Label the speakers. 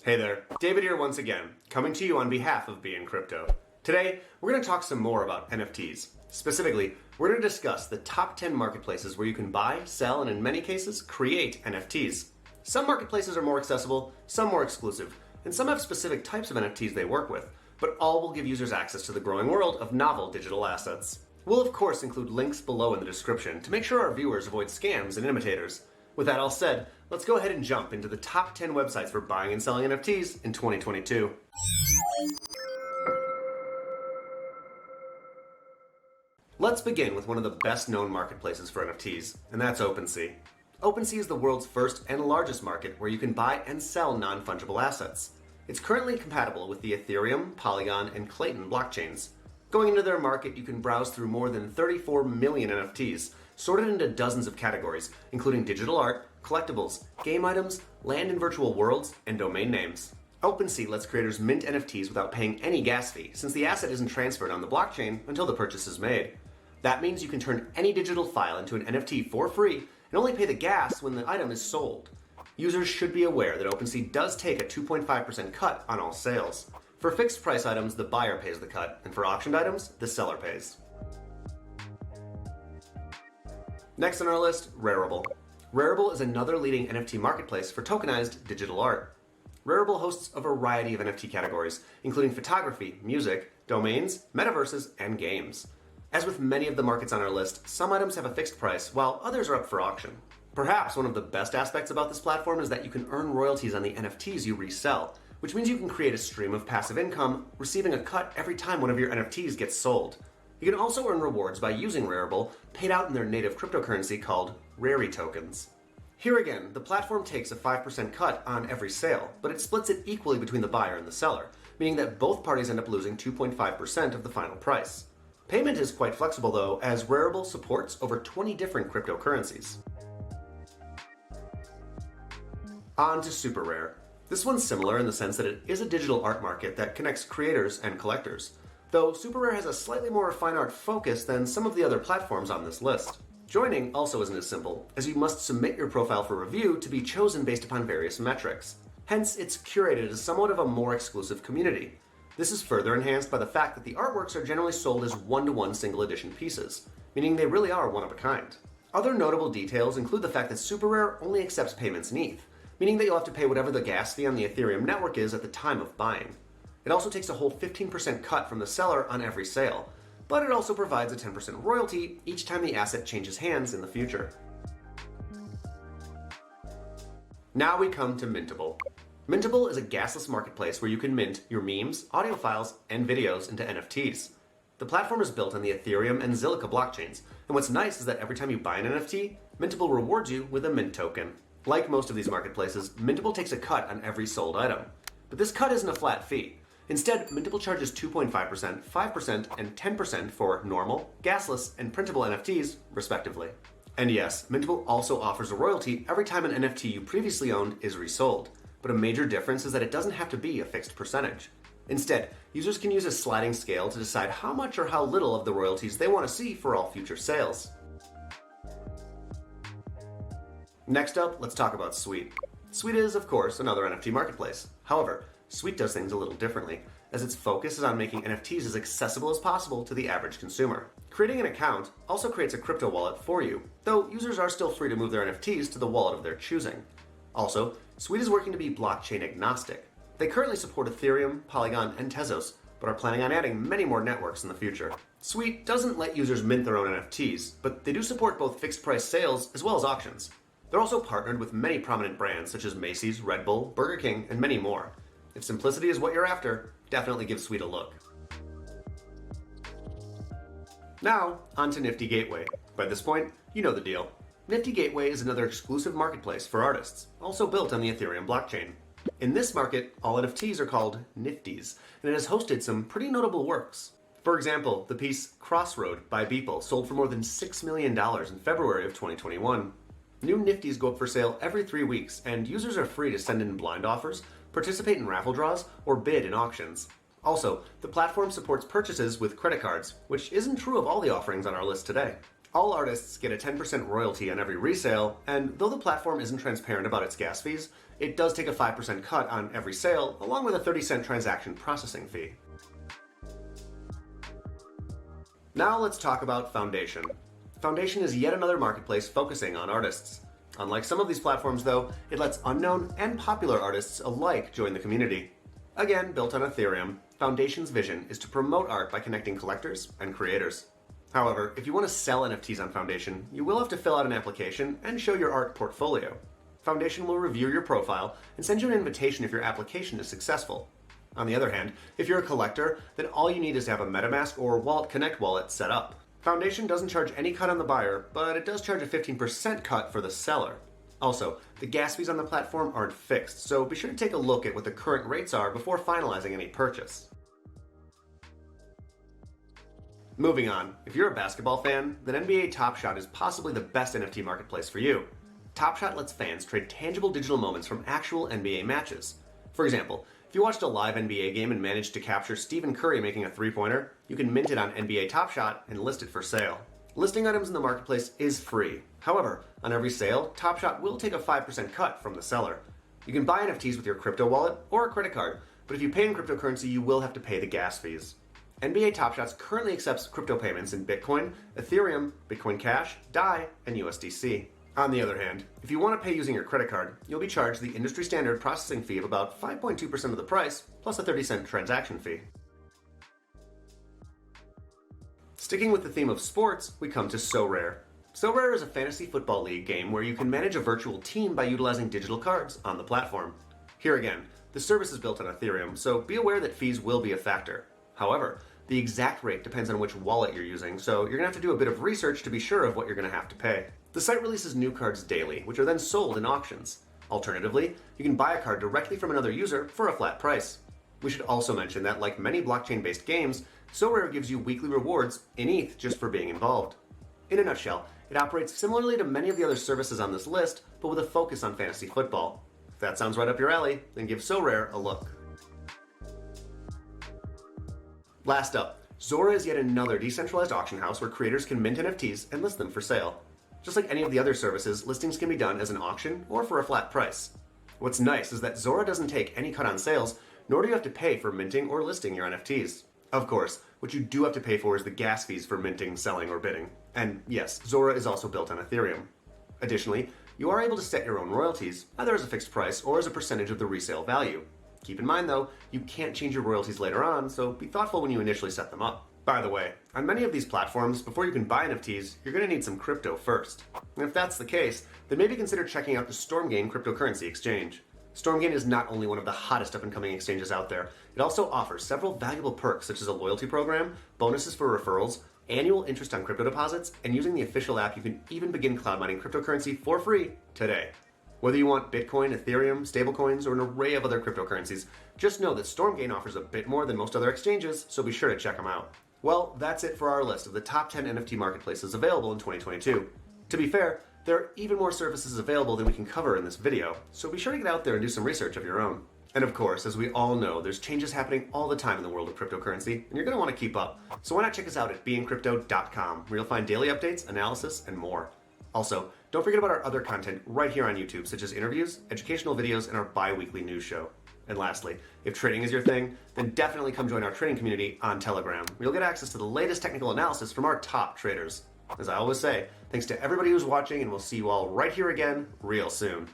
Speaker 1: Hey there, David here once again, coming to you on behalf of Be in Crypto. Today, we're going to talk some more about NFTs. Specifically, we're going to discuss the top 10 marketplaces where you can buy, sell, and in many cases, create NFTs. Some marketplaces are more accessible, some more exclusive, and some have specific types of NFTs they work with, but all will give users access to the growing world of novel digital assets. We'll of course include links below in the description to make sure our viewers avoid scams and imitators. With that all said, let's go ahead and jump into the top 10 websites for buying and selling NFTs in 2022. Let's begin with one of the best known marketplaces for NFTs, and that's OpenSea. OpenSea is the world's first and largest market where you can buy and sell non-fungible assets. It's currently compatible with the Ethereum, Polygon, and Clayton blockchains. Going into their market, you can browse through more than 34 million NFTs, sorted into dozens of categories, including digital art, collectibles, game items, land and virtual worlds, and domain names. OpenSea lets creators mint NFTs without paying any gas fee, since the asset isn't transferred on the blockchain until the purchase is made. That means you can turn any digital file into an NFT for free and only pay the gas when the item is sold. Users should be aware that OpenSea does take a 2.5% cut on all sales. For fixed price items, the buyer pays the cut, and for auctioned items, the seller pays. Next on our list, Rarible. Rarible is another leading NFT marketplace for tokenized digital art. Rarible hosts a variety of NFT categories, including photography, music, domains, metaverses, and games. As with many of the markets on our list, some items have a fixed price, while others are up for auction. Perhaps one of the best aspects about this platform is that you can earn royalties on the NFTs you resell, which means you can create a stream of passive income, receiving a cut every time one of your NFTs gets sold. You can also earn rewards by using Rarible, paid out in their native cryptocurrency called Rari tokens. Here again, the platform takes a 5% cut on every sale, but it splits it equally between the buyer and the seller, meaning that both parties end up losing 2.5% of the final price. Payment is quite flexible though, as Rarible supports over 20 different cryptocurrencies. On to SuperRare. This one's similar in the sense that it is a digital art market that connects creators and collectors, though SuperRare has a slightly more fine art focus than some of the other platforms on this list. Joining also isn't as simple, as you must submit your profile for review to be chosen based upon various metrics. Hence, it's curated as somewhat of a more exclusive community. This is further enhanced by the fact that the artworks are generally sold as one-to-one single edition pieces, meaning they really are one of a kind. Other notable details include the fact that SuperRare only accepts payments in ETH, meaning that you'll have to pay whatever the gas fee on the Ethereum network is at the time of buying. It also takes a whole 15% cut from the seller on every sale, but it also provides a 10% royalty each time the asset changes hands in the future. Now we come to Mintable. Mintable is a gasless marketplace where you can mint your memes, audio files, and videos into NFTs. The platform is built on the Ethereum and Zilliqa blockchains, and what's nice is that every time you buy an NFT, Mintable rewards you with a mint token. Like most of these marketplaces, Mintable takes a cut on every sold item. But this cut isn't a flat fee. Instead, Mintable charges 2.5%, 5%, and 10% for normal, gasless, and printable NFTs, respectively. And yes, Mintable also offers a royalty every time an NFT you previously owned is resold. But a major difference is that it doesn't have to be a fixed percentage. Instead, users can use a sliding scale to decide how much or how little of the royalties they want to see for all future sales. Next up, let's talk about Sweet. Sweet is, of course, another NFT marketplace. However, Sweet does things a little differently, as its focus is on making NFTs as accessible as possible to the average consumer. Creating an account also creates a crypto wallet for you, though users are still free to move their NFTs to the wallet of their choosing. Also, Sweet is working to be blockchain agnostic. They currently support Ethereum, Polygon, and Tezos, but are planning on adding many more networks in the future. Sweet doesn't let users mint their own NFTs, but they do support both fixed price sales as well as auctions. They're also partnered with many prominent brands such as Macy's, Red Bull, Burger King, and many more. If simplicity is what you're after, definitely give Sweet a look. Now, on to NiftyGateway. By this point, you know the deal. NiftyGateway is another exclusive marketplace for artists, also built on the Ethereum blockchain. In this market, all NFTs are called Nifties, and it has hosted some pretty notable works. For example, the piece Crossroad by Beeple sold for more than $6 million in February of 2021. New Nifties go up for sale every 3 weeks, and users are free to send in blind offers, participate in raffle draws, or bid in auctions. Also, the platform supports purchases with credit cards, which isn't true of all the offerings on our list today. All artists get a 10% royalty on every resale, and though the platform isn't transparent about its gas fees, it does take a 5% cut on every sale, along with a 30-cent transaction processing fee. Now let's talk about Foundation. Foundation is yet another marketplace focusing on artists. Unlike some of these platforms though, it lets unknown and popular artists alike join the community. Again, built on Ethereum, Foundation's vision is to promote art by connecting collectors and creators. However, if you want to sell NFTs on Foundation, you will have to fill out an application and show your art portfolio. Foundation will review your profile and send you an invitation if your application is successful. On the other hand, if you're a collector, then all you need is to have a MetaMask or Wallet Connect wallet set up. Foundation doesn't charge any cut on the buyer, but it does charge a 15% cut for the seller. Also, the gas fees on the platform aren't fixed, so be sure to take a look at what the current rates are before finalizing any purchase. Moving on, if you're a basketball fan, then NBA TopShot is possibly the best NFT marketplace for you. TopShot lets fans trade tangible digital moments from actual NBA matches. For example, if you watched a live NBA game and managed to capture Stephen Curry making a three-pointer, you can mint it on NBA TopShot and list it for sale. Listing items in the marketplace is free. However, on every sale, TopShot will take a 5% cut from the seller. You can buy NFTs with your crypto wallet or a credit card, but if you pay in cryptocurrency, you will have to pay the gas fees. NBA TopShot currently accepts crypto payments in Bitcoin, Ethereum, Bitcoin Cash, DAI, and USDC. On the other hand, if you want to pay using your credit card, you'll be charged the industry standard processing fee of about 5.2% of the price, plus a 30-cent transaction fee. Sticking with the theme of sports, we come to Sorare. Sorare is a fantasy football league game where you can manage a virtual team by utilizing digital cards on the platform. Here again, the service is built on Ethereum, so be aware that fees will be a factor. However, the exact rate depends on which wallet you're using, so you're going to have to do a bit of research to be sure of what you're going to have to pay. The site releases new cards daily, which are then sold in auctions. Alternatively, you can buy a card directly from another user for a flat price. We should also mention that, like many blockchain-based games, Sorare gives you weekly rewards in ETH just for being involved. In a nutshell, it operates similarly to many of the other services on this list, but with a focus on fantasy football. If that sounds right up your alley, then give Sorare a look. Last up, Zora is yet another decentralized auction house where creators can mint NFTs and list them for sale. Just like any of the other services, listings can be done as an auction or for a flat price. What's nice is that Zora doesn't take any cut on sales, nor do you have to pay for minting or listing your NFTs. Of course, what you do have to pay for is the gas fees for minting, selling, or bidding. And yes, Zora is also built on Ethereum. Additionally, you are able to set your own royalties, either as a fixed price or as a percentage of the resale value. Keep in mind though, you can't change your royalties later on, so be thoughtful when you initially set them up. By the way, on many of these platforms, before you can buy NFTs, you're going to need some crypto first. And if that's the case, then maybe consider checking out the Stormgain cryptocurrency exchange. Stormgain is not only one of the hottest up-and-coming exchanges out there, it also offers several valuable perks such as a loyalty program, bonuses for referrals, annual interest on crypto deposits, and using the official app you can even begin cloud mining cryptocurrency for free today. Whether you want Bitcoin, Ethereum, stablecoins, or an array of other cryptocurrencies, just know that Stormgain offers a bit more than most other exchanges, so be sure to check them out. Well, that's it for our list of the top 10 NFT marketplaces available in 2022. To be fair, there are even more services available than we can cover in this video, so be sure to get out there and do some research of your own. And of course, as we all know, there's changes happening all the time in the world of cryptocurrency, and you're going to want to keep up. So why not check us out at beinccrypto.com, where you'll find daily updates, analysis, and more. Also, don't forget about our other content right here on YouTube, such as interviews, educational videos, and our bi-weekly news show. And lastly, if trading is your thing, then definitely come join our trading community on Telegram, where you'll get access to the latest technical analysis from our top traders. As I always say, thanks to everybody who's watching, and we'll see you all right here again real soon.